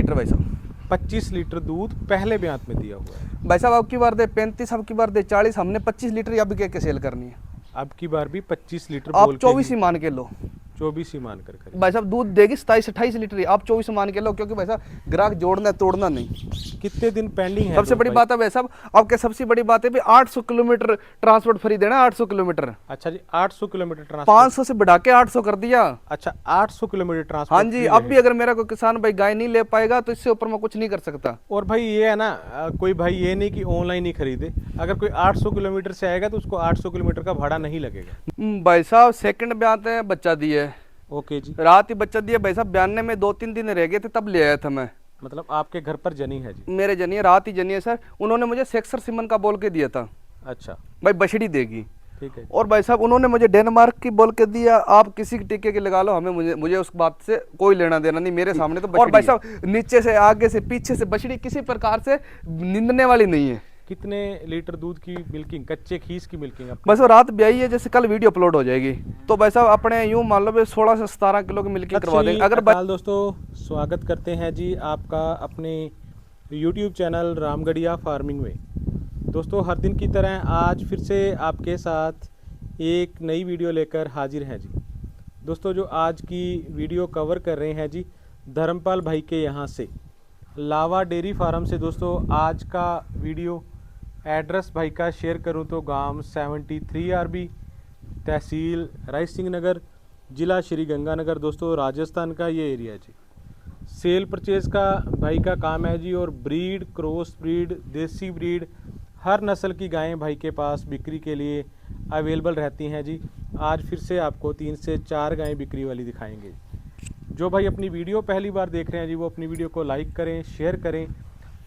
Litre भाई साहब। 25 litre दूध पहले ब्यांत में दिया हुआ है भाई साहब। अब की बार दे 35, अब की बार दे 40, हमने 25 लीटर अब के सेल करनी है। अब की बार भी 25 लीटर आप बोल 24 ही मान के लो। 24 ही मान कर खरीद। भाई साहब दूध देगी 27-28 लीटर, आप 24 मान के लो, क्योंकि भाई साहब ग्राहक जोड़ना तोड़ना नहीं। कितने दिन पेंडिंग है? सबसे बड़ी बात है भाई साहब, आपके सबसे बड़ी बात है भी 800 किलोमीटर ट्रांसपोर्ट फ्री देना, 800 किलोमीटर। अच्छा जी, 800 किलोमीटर ट्रांसपोर्ट, 500 से बढ़ा के 800 कर दिया। अच्छा 800 किलोमीटर ट्रांसपोर्ट। हाँ जी, अब भी अगर मेरा कोई किसान भाई गाय नहीं ले पाएगा तो इससे ऊपर मैं कुछ नहीं कर सकता। और भाई ये है ना, कोई भाई ये नहीं कि ऑनलाइन ही खरीदे, अगर कोई 800 किलोमीटर से आएगा तो उसको 800 किलोमीटर का भाड़ा नहीं लगेगा। भाई साहब सेकंड ब्यान है, बच्चा दिए। ओके जी। रात ही बच्चा दिया भाई साहब, ब्याने में 2-3 दिन रह गए थे तब ले आया था मैं। मतलब आपके घर पर जनी है जी? मेरे जनी है, रात ही जनी है सर। उन्होंने मुझे सेक्सर सिमन का बोल के दिया था। अच्छा भाई बछड़ी देगी। ठीक है। और भाई साहब उन्होंने मुझे डेनमार्क की बोल के दिया, आप किसी के टीके के लगा लो, हमें मुझे उस बात से कोई लेना देना नहीं, मेरे सामने तो बछड़ी। और भाई साहब नीचे से आगे से पीछे से बछड़ी किसी प्रकार से निंदने वाली नहीं है। कितने लीटर दूध की मिल्किंग, कच्चे खीस की मिल्किंग? बस वो रात ब्याई है, जैसे कल वीडियो अपलोड हो जाएगी तो भाई साहब अपने यूं मान लो 16 से 17 किलो की मिल्किंग करवा देंगे। अगर दोस्तों स्वागत करते हैं जी आपका अपने YouTube चैनल रामगढ़िया फार्मिंग में। दोस्तों हर दिन की तरह आज फिर से आपके साथ एक नई वीडियो लेकर हाजिर हैं जी। दोस्तों जो आज की वीडियो कवर कर रहे हैं जी धर्मपाल भाई के यहाँ से, लावा डेयरी फार्म से। दोस्तों आज का वीडियो एड्रेस भाई का शेयर करूं तो गांव 73 RB, तहसील राइस सिंह नगर, ज़िला श्री गंगानगर। दोस्तों राजस्थान का ये एरिया है जी। सेल परचेज का भाई का काम है जी, और ब्रीड, क्रॉस ब्रीड, देसी ब्रीड, हर नस्ल की गायें भाई के पास बिक्री के लिए अवेलेबल रहती हैं जी। आज फिर से आपको 3 से 4 गायें बिक्री वाली दिखाएंगे। जो भाई अपनी वीडियो पहली बार देख रहे हैं जी, वो अपनी वीडियो को लाइक करें, शेयर करें,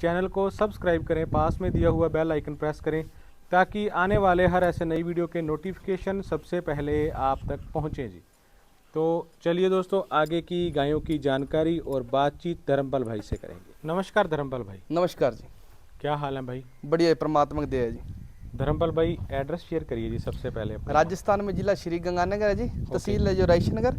चैनल को सब्सक्राइब करें, पास में दिया हुआ बेल आइकन प्रेस करें ताकि आने वाले हर ऐसे नई वीडियो के नोटिफिकेशन सबसे पहले आप तक पहुँचें जी। तो चलिए दोस्तों आगे की गायों की जानकारी और बातचीत धर्मपाल भाई से करेंगे। नमस्कार धर्मपाल भाई। नमस्कार जी। क्या हाल है भाई? बढ़िया, परमात्मा की दया है जी। धर्मपाल भाई एड्रेस शेयर करिए जी सबसे पहले। राजस्थान में जिला श्री गंगानगर है जी, तहसील है जो राइस नगर,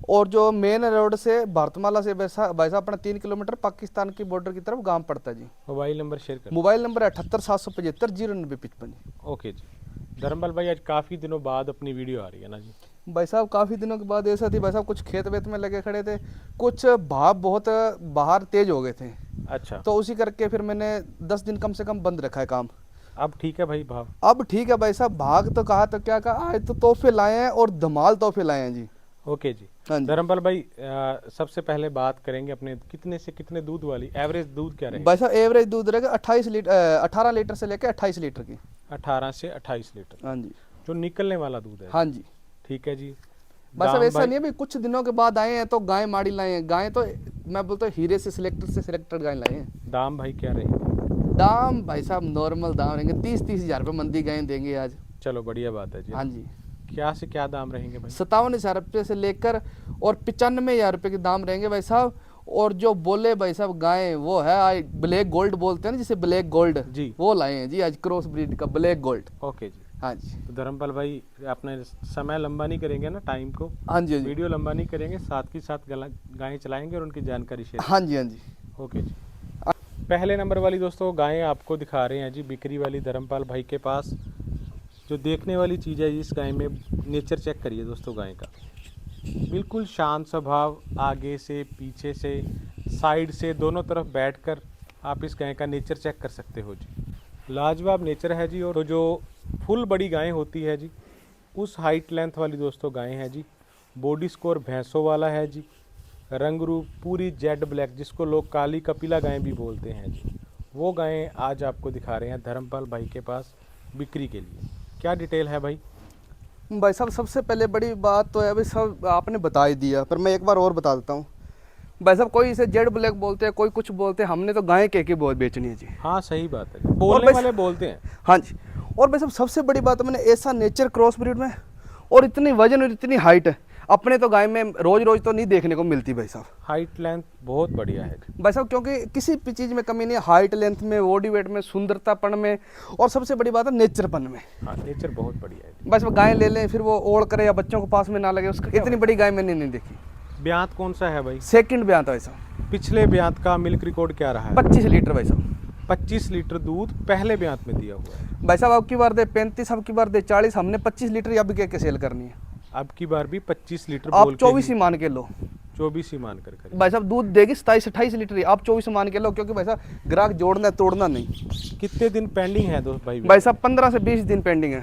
और जो मेन रोड से भारतमाला से भाई साहब अपना 3 किलोमीटर पाकिस्तान की बॉर्डर की तरफ गांव पड़ता है जी। मोबाइल नंबर शेयर कर। Mobile number 78 775 09055। ओके जी। धर्मपाल भाई आज काफ़ी दिनों बाद अपनी वीडियो आ रही है ना जी? भाई साहब काफ़ी दिनों के बाद ऐसा थी भाई साहब, कुछ खेत वेत में लगे खड़े थे, कुछ भाव बहुत बाहर तेज हो गए थे। अच्छा। तो उसी करके फिर मैंने 10 दिन कम से कम बंद रखा है काम। अब ठीक है भाई भाव? अब ठीक है भाई साहब। भाग तो कहा तो क्या कहा, आज तो तोहफे लाए हैं और धमाल तोहफे लाए हैं जी। ओके जी। हाँ जी। धर्मपाल भाई सबसे पहले बात करेंगे अपने कितने से कितने दूध वाली एवरेज दूध क्या रहेगा? भाई साहब एवरेज दूध रहेगा 18 लीटर से लेकर 28 लीटर की। 18 से 28 लीटर। हाँ जी। जो निकलने वाला दूध है? हाँ जी। ठीक है जी। बस अब ऐसा नहीं है भाई, कुछ दिनों के बाद आए हैं तो गाय माड़ी लाए हैं। गाय तो मैं बोलता हूँ हीरे से सिलेक्टेड गाय लाए हैं। दाम भाई क्या रहेंगे? दाम भाई साहब नॉर्मल दाम रहेंगे, 30-30 हज़ार रुपये मंदी गाय देंगे आज। चलो बढ़िया बात है जी। हाँ जी। क्या से क्या दाम रहेंगे भाई? 57,000 रुपये से लेकर और 95,000 रुपये के दाम रहेंगे भाई साहब। और जो बोले भाई साहब गाय वो है ब्लैक गोल्ड बोलते हैं ना, जिसे ब्लैक गोल्ड जी, वो लाए हैं जी आज, क्रॉस ब्रीड का ब्लैक गोल्ड। ओके जी। हाँ जी। तो धर्मपाल भाई अपने समय लंबा नहीं करेंगे ना, टाइम को? हाँ जी। वीडियो लंबा नहीं करेंगे, साथ ही साथ गायें चलाएंगे और उनकी जानकारी शेयर। हाँ जी। हाँ जी। ओके जी। पहले नंबर वाली दोस्तों गायें आपको दिखा रहे हैं जी बिक्री वाली धर्मपाल भाई के पास। जो देखने वाली चीज़ है इस गाय में, नेचर चेक करिए दोस्तों गाय का। बिल्कुल शांत स्वभाव, आगे से पीछे से साइड से दोनों तरफ बैठकर आप इस गाय का नेचर चेक कर सकते हो जी। लाजवाब नेचर है जी। और जो फुल बड़ी गाय होती है जी उस हाइट लेंथ वाली दोस्तों गाय है जी। बॉडी स्कोर भैंसों वाला है जी। रंग रूप पूरी जेड ब्लैक, जिसको लोग काली कपिला गाय भी बोलते हैं जी, वो गायें आज आपको दिखा रहे हैं धर्मपाल भाई के पास बिक्री के लिए। क्या डिटेल है भाई? भाई साहब सबसे पहले बड़ी बात तो है भाई, सब आपने बता ही दिया, पर मैं एक बार और बता देता हूँ भाई साहब। कोई इसे जेड ब्लैक बोलते हैं, कोई कुछ बोलते हैं, हमने तो गाय के बहुत बेचनी है जी। हाँ सही बात है, बोलने वाले बोलते हैं। हाँ जी। और भाई साहब सबसे बड़ी बात है, मैंने ऐसा नेचर क्रॉस ब्रीड में और इतनी वजन और इतनी हाइट है अपने तो गाय में रोज रोज तो नहीं देखने को मिलती भाई साहब। हाइट लेंथ बहुत बढ़िया है भाई साहब, क्योंकि किसी भी चीज़ में कमी नहीं है, हाइट लेंथ में, बॉडी वेट में, सुंदरतापन में, और सबसे बड़ी बात है नेचरपन में। हाँ नेचर बहुत बढ़िया है। बस वो गाय ले लें फिर वो ओढ़ करे या बच्चों को पास में ना लगे, उसका इतनी बड़ी गाय मैंने नहीं देखी। ब्यांत कौन सा है भाई? सेकंड ब्यांत है भाई साहब। पिछले ब्यांत का मिल्क रिकॉर्ड क्या रहा है? 25 लीटर भाई साहब। 25 लीटर दूध पहले ब्यांत में दिया हुआ है। भाई साहब अब की बार दे 35, अब की बार दे 40, हमने 25 लीटर अब के सेल करनी है। अब की बार भी 25 लीटर आप बोल 24 ही मान के लो। 24 ही मान कर खरीद। भाई साहब दूध देगी 27-28 लीटर ही, आप 24 मान के लो, क्योंकि भाई साहब ग्राहक जोड़ना है, तोड़ना नहीं। कितने दिन पेंडिंग है दोस्त भाई? भाई साहब 15 से 20 दिन पेंडिंग है।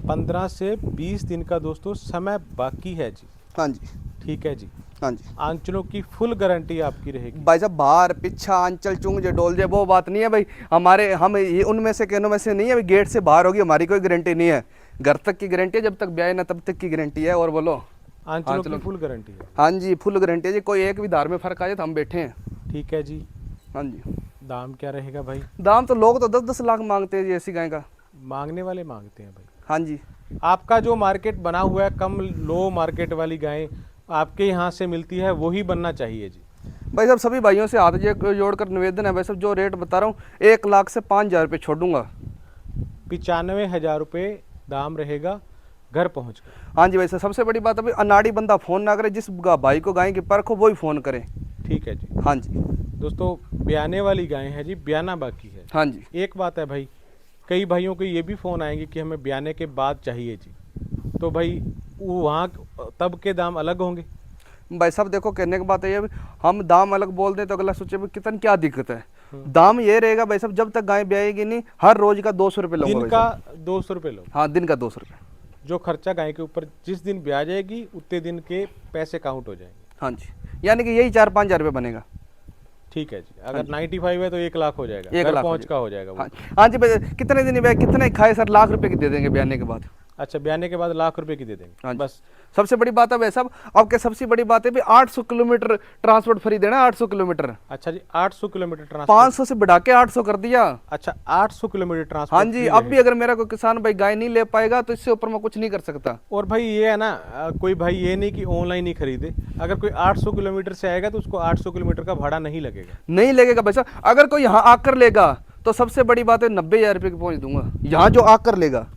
15 से 20 दिन का दोस्तों समय बाकी है जी। हाँ जी, ठीक है जी। हाँ जी। आंचलों की फुल गारंटी आपकी रहेगी। भाई साहब बाहर पिछा आंचल चुंग जे डोल जे वो बात नहीं है भाई। हमारे हम ये उनमें से कहनों में से नहीं है भाई, गेट से बाहर होगी हमारी कोई गारंटी नहीं है। घर तक की गारंटी है, जब तक ब्याह ना तब तक की गारंटी है। और बोलो। आंचलों की फुल गारंटी है। हाँ जी, फुल गारंटी है जी। कोई एक भी धार में फर्क आ जाए तो हम बैठे हैं। ठीक है जी। हाँ जी। दाम क्या रहेगा भाई? दाम तो लोग तो 10-10 लाख मांगते हैं जी ऐसी गाय का। मांगने वाले मांगते हैं भाई। हाँ जी। आपका जो मार्केट बना हुआ है, कम लो मार्केट वाली गाय आपके यहाँ से मिलती है, वही बनना चाहिए जी। भाई साहब सभी भाइयों से हाथ जोड़कर निवेदन है भाई साहब, जो रेट बता रहा हूँ 1 लाख से 5,000 रुपये छोड़ूंगा। 95,000 रुपये दाम रहेगा घर पहुँच कर। हाँ जी भाई साहब, सबसे बड़ी बात अभी अनाड़ी बंदा फ़ोन ना करे, जिस भाई को गाय की परख हो वही फ़ोन करे। ठीक है जी। हाँ जी। दोस्तों ब्याने वाली गाय है जी, ब्याना बाकी है। हाँ जी। एक बात है भाई, कई भाइयों के ये भी फ़ोन आएंगे कि हमें ब्याने के बाद चाहिए जी, तो भाई वहाँ तब के दाम अलग होंगे। भाई साहब देखो, कहने की बात है ये, हम दाम अलग बोल दें तो अगला सोचे भाई कितनी क्या दिक्कत है। दाम ये रहेगा भाई साहब, जब तक गाय ब्याएगी नहीं, हर रोज का 200 रुपये लूंगा। दिन का 200 रुपये लो। हाँ, दिन का 200 रुपये। जो खर्चा गाय के ऊपर जिस दिन ब्याह जाएगी उतने दिन के पैसे काउंट हो जाएंगे। हाँ जी, यानी कि यही 4-5 हज़ार रुपये बनेगा। ठीक है जी। अगर 95 है तो 1 लाख हो जाएगा, 1 घर लाख पहुँच का हो जाएगा वो। हाँ जी भाई, कितने दिन ब्याह कितने खाए सर, लाख रुपए की दे देंगे ब्याने के बाद। अच्छा, ब्याने के बाद लाख रुपए की दे देंगे। हाँ बस सबसे बड़ी बात है भाई साहब, आपके सबसे बड़ी बात है भी 800 किलोमीटर ट्रांसपोर्ट फ्री देना, 800 किलोमीटर। अच्छा जी, 800 किलोमीटर ट्रांसपोर्ट। 500 से बढ़ा के 800 कर दिया। अच्छा, 800 किलोमीटर ट्रांसपोर्ट। हाँ जी, अब भी अगर मेरा कोई किसान भाई गाय नहीं ले पाएगा तो इससे ऊपर मैं कुछ नहीं कर सकता। और भाई ये है ना, कोई भाई ये नहीं कि ऑनलाइन ही खरीदे, अगर कोई 800 किलोमीटर से आएगा तो उसको 800 किलोमीटर का भाड़ा नहीं लगेगा। नहीं लगेगा भाई साहब, अगर कोई यहाँ आकर लेगा तो सबसे बड़ी बात है 90,000 रुपये की पहुँच दूंगा, यहाँ जो आकर लेगा।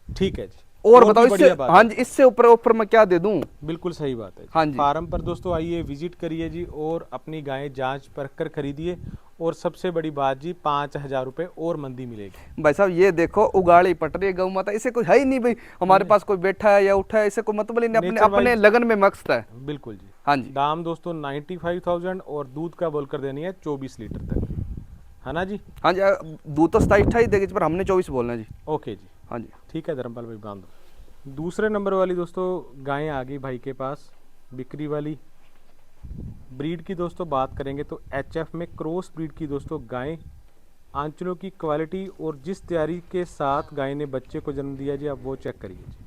ठीक है जी। और बताओ इससे, हाँ जी, इससे ऊपर मैं क्या दे दूं। बिल्कुल सही बात है। हाँ जी। फार्म पर दोस्तों आइए, विजिट करिए जी, और अपनी गायें जांच परख कर खरीदिए। और सबसे बड़ी बात जी, 5,000 रुपये और मंदी मिलेगी। भाई साहब ये देखो, उगाड़ी पट रही है गौ माता, इसे कोई है ही नहीं भाई हमारे पास कोई बैठा है या उठा है, इसे कोई मतलब ही नहीं, अपने लगन में मस्त है। बिल्कुल जी। हाँ जी। दाम दोस्तों 95,000 और दूध का बोलकर देनी है 24 लीटर तक, है ना जी? हाँ जी, दूध तो 27-28 देगी पर हमने 24 बोलना है जी। ओके जी। हाँ जी। ठीक है धर्मपाल भाई, बांध दो। दूसरे नंबर वाली दोस्तों गायें आ गई भाई के पास, बिक्री वाली। ब्रीड की दोस्तों बात करेंगे तो HF में क्रॉस ब्रीड की दोस्तों गायें। आंचलों की क्वालिटी और जिस तैयारी के साथ गाय ने बच्चे को जन्म दिया जी, आप वो चेक करिए जी।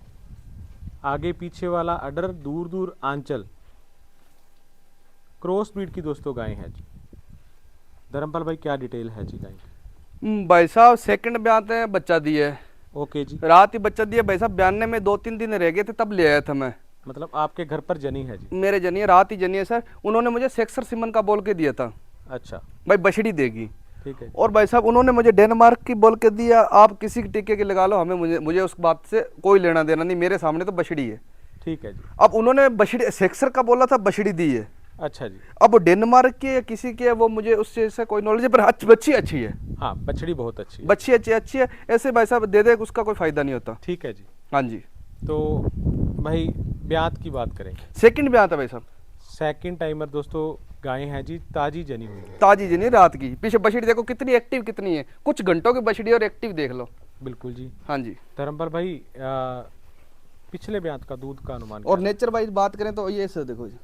आगे पीछे वाला अडर, दूर दूर आंचल, क्रॉस ब्रीड की दोस्तों गायें हैं जी। धर्मपाल भाई क्या डिटेल है जी गाय की? भाई साहब सेकंड ब्यान है, बच्चा दिए। ओके जी। रात ही बच्चा दिया भाई साहब, ब्याने में 2-3 दिन रह गए थे तब ले आया था मैं। मतलब आपके घर पर जनी है जी? मेरे जनी है, रात ही जनी है सर। उन्होंने मुझे सेक्सर सिमन का बोल के दिया था। अच्छा भाई बछड़ी देगी। ठीक है। और भाई साहब उन्होंने मुझे डेनमार्क की बोल के दिया, आप किसी के टीके की लगा लो, हमें मुझे उस बात से कोई लेना देना नहीं, मेरे सामने तो बछड़ी है। ठीक है जी। अब उन्होंने बछड़ी सेक्सर का बोला था, बछड़ी दी है। अच्छा जी। अब वो डेनमार्क के या किसी के, वो मुझे उससे ऐसा कोई नॉलेज है, पर बच्ची अच्छी है। हाँ, बछड़ी बहुत अच्छी है। बच्ची अच्छी है। ऐसे भाई साहब दे उसका कोई फायदा नहीं होता। ठीक है जी। हाँ जी। तो भाई ब्यात की बात करें, सेकंड ब्यात है भाई साहब। सेकंड टाइमर दोस्तों गायें हैं जी, ताजी जनी हुई है। ताजी जनी रात की। पीछे बछड़ी देखो कितनी एक्टिव कितनी है, कुछ घंटों की बछड़ी और एक्टिव देख लो। बिल्कुल जी। हाँ जी। धर्मपाल भाई पिछले ब्यात का दूध का अनुमान और नेचर वाइज बात करें तो ये सर देखो जी,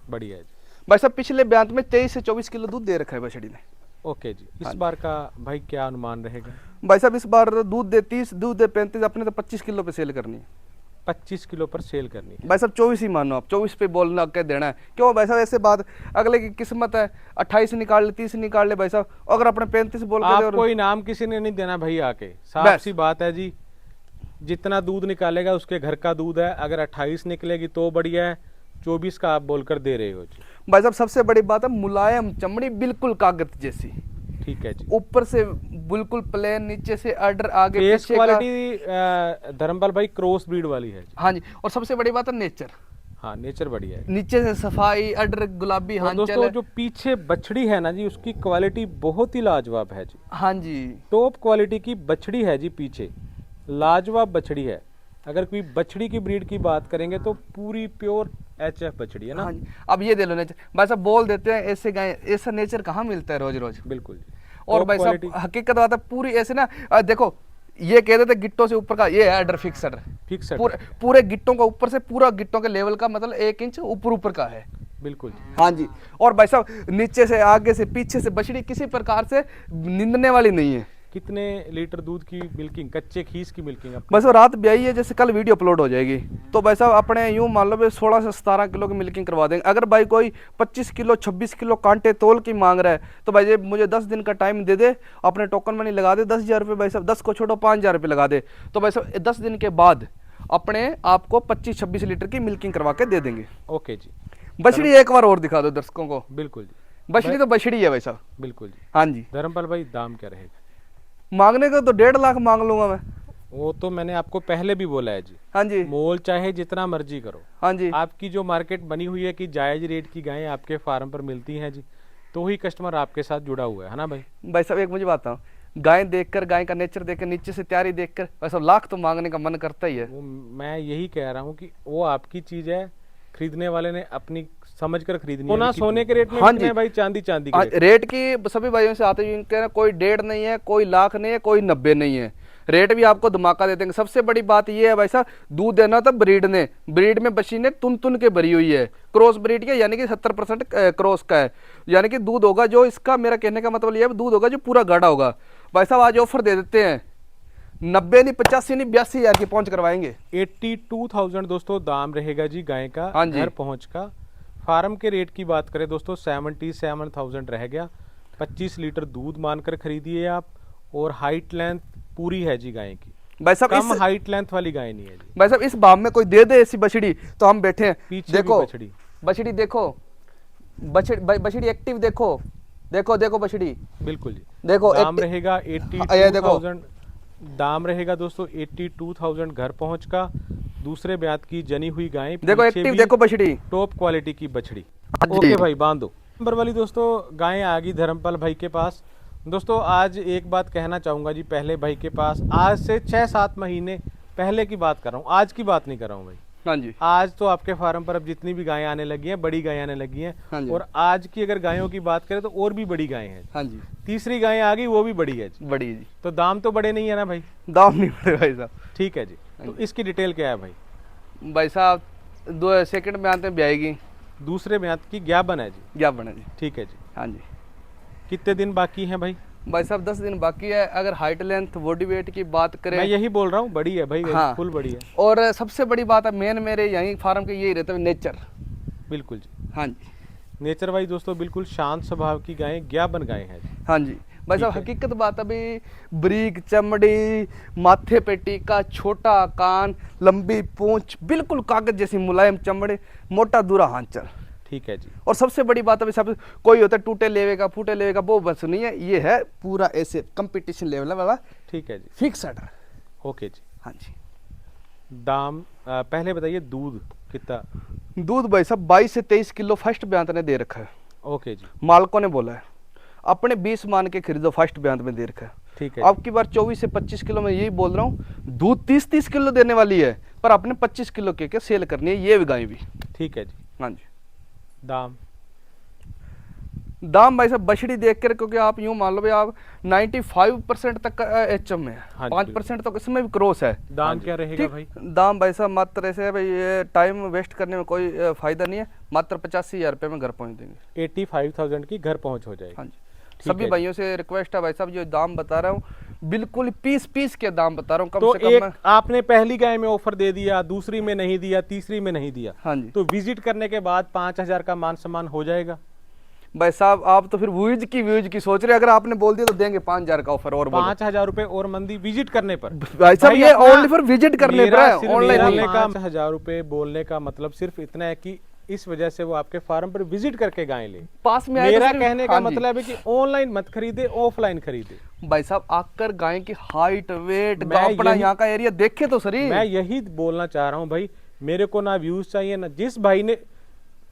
बढ़िया है जी। भाई साहब पिछले ब्यात में 23 से 24 किलो दूध दे रखा है बछड़ी ने। ओके जी। इस बार का भाई क्या अनुमान रहेगा? भाई साहब इस बार दूध दे 30, दूध दे 35, अपने तो 25 किलो पे सेल करनी है। 25 किलो पर सेल करनी है भाई साहब 24 ही मानो, आप 24 पे बोलना के देना है। क्यों भाई साहब, ऐसे बात अगले की किस्मत है, 28 निकाल ले, 30 निकाल ले भाई साहब, अगर अपने 35 बोल के आपको इनाम किसी ने नहीं देना भाई, आके साफ सी बात है जी। जितना दूध निकालेगा उसके घर का दूध है, अगर 28 निकलेगी तो बढ़िया है, 24 का आप बोलकर दे रहे हो जी। भाई साहब सबसे बड़ी बात है, मुलायम चमड़ी, बिल्कुल कागज जैसी। ठीक है जी। ऊपर से बिल्कुल प्लेन, नीचे से अडर, आगे फेस पीछे क्वालिटी धर्मपाल भाई क्रॉस ब्रीड वाली है जी। हाँ जी। और सबसे बड़ी बात है नेचर। हाँ नेचर बढ़िया है। नीचे से सफाई, अडर, गुलाबी और हांचल दोस्तों जो पीछे बछड़ी है ना जी, उसकी क्वालिटी बहुत ही लाजवाब है जी। हाँ जी, टॉप क्वालिटी की बछड़ी है जी, पीछे लाजवाब बछड़ी है। अगर कोई बछड़ी की ब्रीड की बात करेंगे तो पूरी प्योर HF बछड़ी है ना। हाँ जी। अब ये दे लो नेचर, भाई साहब बोल देते हैं ऐसे गाय, ऐसा नेचर कहाँ मिलता है रोज रोज। बिल्कुल जी। और टॉप भाई साहब क्वालिटी हकीकत बात है पूरी ऐसे ना, देखो ये कह देते गिट्टों से ऊपर का, ये है अडर फिक्सर। फिक्स पूरे गिट्टों का ऊपर से, पूरा गिट्टों के लेवल का मतलब 1 इंच ऊपर ऊपर का है। बिल्कुल जी। हाँ जी। और भाई साहब नीचे से, आगे से, पीछे से बछड़ी किसी प्रकार से निंदने वाली नहीं है। कितने लीटर दूध की मिल्किंग, कच्चे खीस की मिल्किंग आपको? बस वो रात ब्याई है, जैसे कल वीडियो अपलोड हो जाएगी तो भाई साहब अपने यूं मान लो 16 से 17 किलो की मिल्किंग करवा देंगे। अगर भाई कोई 25 किलो 26 किलो कांटे तोल की मांग रहा है तो भाई ये मुझे 10 दिन का टाइम दे दे, अपने टोकन मनी लगा दे 10,000 रुपये, भाई साहब 10 को छोड़ो 5,000 रुपये लगा दे, तो भाई साहब 10 दिन के बाद अपने आपको 25-26 लीटर की मिल्किंग करवा के दे देंगे। ओके जी। बछड़ी एक बार और दिखा दो दर्शकों को। बिल्कुल जी। बछड़ी तो बछड़ी है भाई साहब। बिल्कुल जी। हाँ जी। धर्मपाल भाई दाम क्या रहेगा? मांगने का तो 1.5 लाख मांग लूंगा मैं। वो तो मैंने आपको पहले भी बोला है जी। हाँ जी। मोल चाहे जितना मर्जी करो। हाँ जी। आपकी जो मार्केट बनी हुई है कि जायज रेट की गायें आपके फार्म पर मिलती हैं जी, तो ही कस्टमर आपके साथ जुड़ा हुआ है ना भाई? भाई साहब एक मुझे बात बताओ, गाय देखकर, गाय का नेचर देखकर, नीचे से तैयारी देखकर भाई साहब लाख तो मांगने का मन करता ही है। वो मैं यही कह रहा हूँ कि वो आपकी चीज है, खरीदने वाले ने अपनी समझ कर खरीदनी है। ना सोने के रेट में हाँ बिकना है जी। भाई, चांदी चांदी के रेट। रेट की सभी भाइयों से आते हैं, कह रहे हैं कोई 1.5 नहीं है, कोई लाख नहीं है, कोई 90 नहीं है। रेट भी आपको धमाका दे देंगे। सबसे बड़ी बात यह है भाई साहब, दूध देना था ब्रीड ने, ब्रीड में बछी ने तुन तुन के भरी हुई है, क्रॉस ब्रीड के, यानी कि 70% क्रॉस का है, यानी कि दूध होगा जो इसका, मेरा कहने का मतलब यह है दूध होगा जो पूरा गाढ़ा होगा। भाई साहब आज ऑफर दे देते हैं, 90 नहीं, 85 नहीं, 82,000 की पहुंच करवाएंगे। 82,000 दोस्तों दाम रहेगा जी गाय का। हाँ जी। घर पहुंच का। फार्म के रेट की बात करें दोस्तों 77,000 रह गया। 25 लीटर दूध मानकर खरीदिए आप। और हाइट लेंथ पूरी है जी गाय की, भाई साहब कम हाइट लेंथ वाली गाय नहीं है जी। भाई साहब इस भाव में कोई दे दे ऐसी बछड़ी तो हम बैठे हैं। पीछे देखो भी बछड़ी, बछड़ी देखो, बछड़ी एक्टिव देखो, देखो देखो बछड़ी। बिल्कुल जी। देखो दाम रहेगा ये 82,000। दाम रहेगा दोस्तों 82,000 घर पहुंच का। दूसरे ब्यात की जनी हुई गाय, देखो एक्टिव देखो बछड़ी, टॉप क्वालिटी की बछड़ी। हाँ जी। ओके भाई बांधो। नंबर वाली दोस्तों गायें आ गई धर्मपाल भाई के पास। दोस्तों आज एक बात कहना चाहूँगा जी, पहले भाई के पास आज से 6-7 महीने पहले की बात कर रहा हूँ, आज की बात नहीं कर रहा हूँ भाई। हाँ जी। आज तो आपके फार्म पर अब जितनी भी गायें आने लगी हैं, बड़ी गायें आने लगी हैं। हाँ जी। और आज की अगर गायों की बात करें तो और भी बड़ी गायें हैं। हाँ जी। तीसरी गायें आ गई, वो भी बड़ी है जी। बड़ी जी। तो दाम तो बड़े नहीं है ना भाई? दाम नहीं बढ़े भाई साहब। ठीक है जी। तो इसकी डिटेल क्या है भाई? भाई साहब 2 सेकंड में आते हैं ब्याएगी। दूसरे ब्यात की ज्ञापन है जी। ज्ञापन है जी। ठीक है जी। हाँ जी। कितने दिन बाकी हैं भाई? भाई साहब 10 दिन बाकी है। अगर हाइट लेंथ बॉडी वेट की बात करें, मैं यही बोल रहा हूँ, बड़ी है भाई। हाँ। फुल बड़ी है। और सबसे बड़ी बात है मेन मेरे यहीं फार्म के यही रहता है नेचर। बिल्कुल जी। हाँ जी। नेचर वाइज दोस्तों बिल्कुल शांत स्वभाव की गायें, ज्ञापन गायें हैं जी। हाँ जी। भाई साहब हकीकत बात, अभी ब्रीक चमड़ी, माथे पे टीका, छोटा कान, लंबी पूंछ, बिल्कुल कागज जैसी मुलायम चमड़ी, मोटा दूरा हांचल। ठीक है जी। और सबसे बड़ी बात अभी सब कोई होता है टूटे लेवे का, फूटे लेवे का, वो बस नहीं है, ये है पूरा ऐसे कंपटीशन लेवल वाला। ठीक है जी। Fix order. ओके जी। हाँ जी। दाम पहले बताइए दूध कितना? दूध भाई साहब 22 से 23 किलो फर्स्ट ब्यांत ने दे रखा है। ओके जी। मालकों ने बोला है अपने 20 मान के खरीदो, फर्स्ट ब्यांत में दे रखा है। ठीक है। अब की बार 24 से 25 किलो में यही बोल रहा हूँ, दूध 30-30 किलो देने वाली है, पर अपने 25 किलो के सेल करनी है ये गाय भी। ठीक है जी। हाँ जी। दाम भाई साहब बछड़ी देख कर, क्योंकि आप यूं मान लो भाई आप 95% तक HM में है। हाँ जी, 5% तो इसमें भी क्रॉस है। दाम क्या रहेगा भाई? दाम भाई साहब मात्र ऐसे है भाई, ये टाइम वेस्ट करने में कोई फायदा नहीं है, मात्र 85,000 रुपये में घर पहुंच देंगे। 85,000 की घर पहुंच हो जाएगी। हाँ जी। सभी भाइयों से रिक्वेस्ट है भाई साहब, जो दाम बता रहा हूँ बिल्कुल पीस के दाम बता रहा हूँ, कम तो से कम एक आपने पहली गाय में ऑफर दे दिया, दूसरी में नहीं दिया, तीसरी में नहीं दिया। हाँ जी। तो विजिट करने के बाद 5,000 का मान सम्मान हो जाएगा भाई साहब। आप तो फिर व्यूज की सोच रहे, अगर आपने बोल दिया तो देंगे 5,000 का ऑफर और 5,000 रुपए और मंदी विजिट करने पर। भाई साहब ये ओनली फॉर विजिट करने पर है, ऑनलाइन नहीं। 5,000 रुपए बोलने का मतलब सिर्फ इतना है कि इस वजह से वो आपके फार्म पर विजिट करके गाय ले पास में। मेरा कहने का मतलब है कि ऑनलाइन मत खरीदे, ऑफलाइन खरीदे। भाई साहब आकर गाय की हाइट वेट, अपना यहाँ का एरिया देखे तो सही। मैं यही बोलना चाह रहा हूँ भाई मेरे को ना व्यूज चाहिए ना, जिस भाई ने,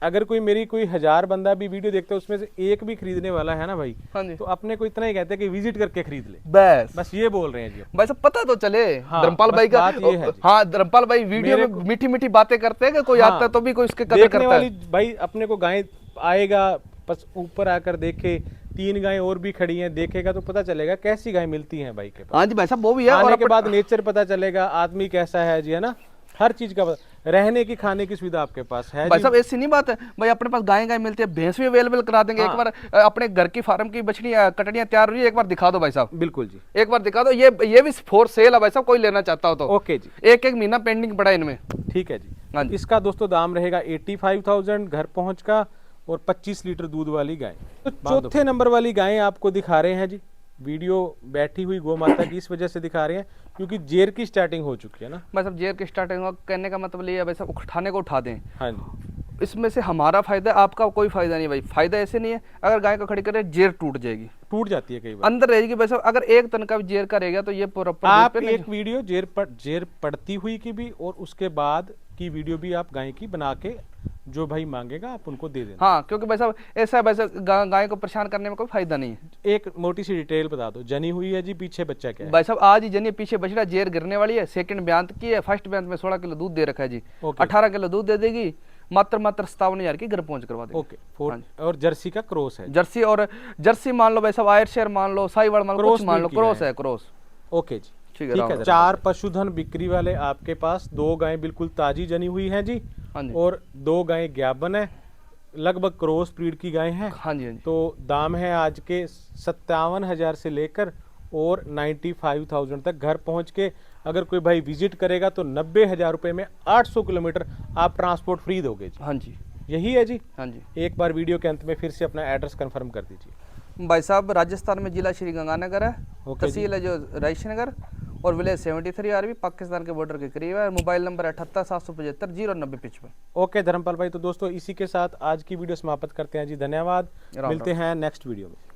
अगर कोई मेरी कोई 1000 बंदा भी वीडियो देखता है उसमें से एक भी खरीदने वाला है ना भाई, हाँ जी, तो अपने को इतना ही कहते हैं कि विजिट करके खरीद ले, बस बस ये बोल रहे हैं जी। भाई साहब पता तो चले। हाँ, धर्मपाल बस भाई का, बात ये है जी। हाँ धर्मपाल भाई वीडियो में मीठी मीठी बातें करते हैं कि कोई हाँ, आता है तो भी कोई उसके कदर देखने करता वाली है। भाई अपने को गाय आएगा, बस ऊपर आकर देखे, 3 गायें और भी खड़ी हैं, देखेगा तो पता चलेगा कैसी गाय मिलती हैं भाई के पास। हाँ जी भाई साहब वो भी है, आने और के बाद नेचर पता चलेगा, आदमी कैसा है जी, है ना, हर चीज का रहने की खाने की सुविधा आपके पास है भाई जी। साहब ऐसी नहीं बात है भाई, अपने पास गाय मिलती है, भैंस भी अवेलेबल करा देंगे। हाँ। एक बार अपने घर की फार्म की बछड़ियां कटड़ियां तैयार हुई है, एक बार दिखा दो भाई साहब, बिल्कुल जी, एक बार दिखा दो। ये भी फॉर सेल है भाई साहब, कोई लेना चाहता हो तो। ओके जी, एक एक महीना पेंडिंग पड़ा है इनमें। ठीक है जी। हाँ जी। इसका दोस्तों दाम रहेगा 85,000 घर पहुंच का, और 25 लीटर दूध वाली गाय। तो चौथे नंबर वाली गाय आपको दिखा रहे हैं जी, वीडियो बैठी हुई गौ माता की इस वजह से दिखा रहे हैं क्योंकि जेर की स्टार्टिंग हो चुकी है ना भाई साहब जेर की स्टार्टिंग कहने का मतलब ये है भाई साहब, उठाने को उठा दें। हाँ जी, इसमें से हमारा फायदा, आपका कोई फायदा नहीं भाई। फायदा ऐसे नहीं है, अगर गाय को खड़ी करें जेर टूट जाएगी, टूट जाती है कई बार, अंदर रहेगी भाई साहब। अगर 1 टन का भी जेर का रहेगा तो ये प्रॉपर आप एक वीडियो जेर पड़ती हुई की भी और उसके बाद की वीडियो भी आप गाय की बना के जो भाई मांगेगा आप उनको दे देना। हाँ, क्योंकि भाई साहब ऐसा है भाई साहब, गाय को परेशान करने में कोई फायदा नहीं है। एक मोटी सी डिटेल बता दो, जनी हुई है जी, पीछे बच्चा क्या है? भाई साहब आज ही जनिए, पीछे बछड़ा जेर गिरने वाली है, सेकंड ब्यांत की है, फर्स्ट ब्यांत में 16 किलो दूध दे रखा है जी, 18 किलो दूध दे देगी, मात्र 57,000 की घर पहुंच करवा देगी। ओके, और जर्सी का क्रॉस है, जर्सी, और जर्सी मान लो भाई साहब, आयरशेयर मान लो, साहिवाल मान लो, कुछ मान लो, क्रॉस है, क्रॉस। ओके जी, ठीक ठीक है। 4 पशुधन बिक्री वाले आपके पास, 2 गायें बिल्कुल ताजी जनी हुई हैं जी, हाँ जी, और 2 गायें ज्ञापन है, लगभग क्रॉस ब्रीड की गायें हैं। हाँ जी, हाँ जी। तो दाम है आज के 57,000 से लेकर और 95,000 तक घर पहुंच के। अगर कोई भाई विजिट करेगा तो 90,000 रुपए में 800 किलोमीटर आप ट्रांसपोर्ट फ्री दोगे जी। हाँ जी, यही है जी। हाँ जी। एक बार वीडियो के अंत में फिर से अपना एड्रेस कंफर्म कर दीजिए। भाई साहब राजस्थान में जिला श्री गंगानगर है, ओके जी। तहसील है जो रायशनगर, और विलेज 73 आरबी, पाकिस्तान के बॉर्डर के करीब है। मोबाइल नंबर है 78 775 09055। ओके धर्मपाल भाई, तो दोस्तों इसी के साथ आज की वीडियो समाप्त करते हैं जी। धन्यवाद, मिलते हैं नेक्स्ट वीडियो में।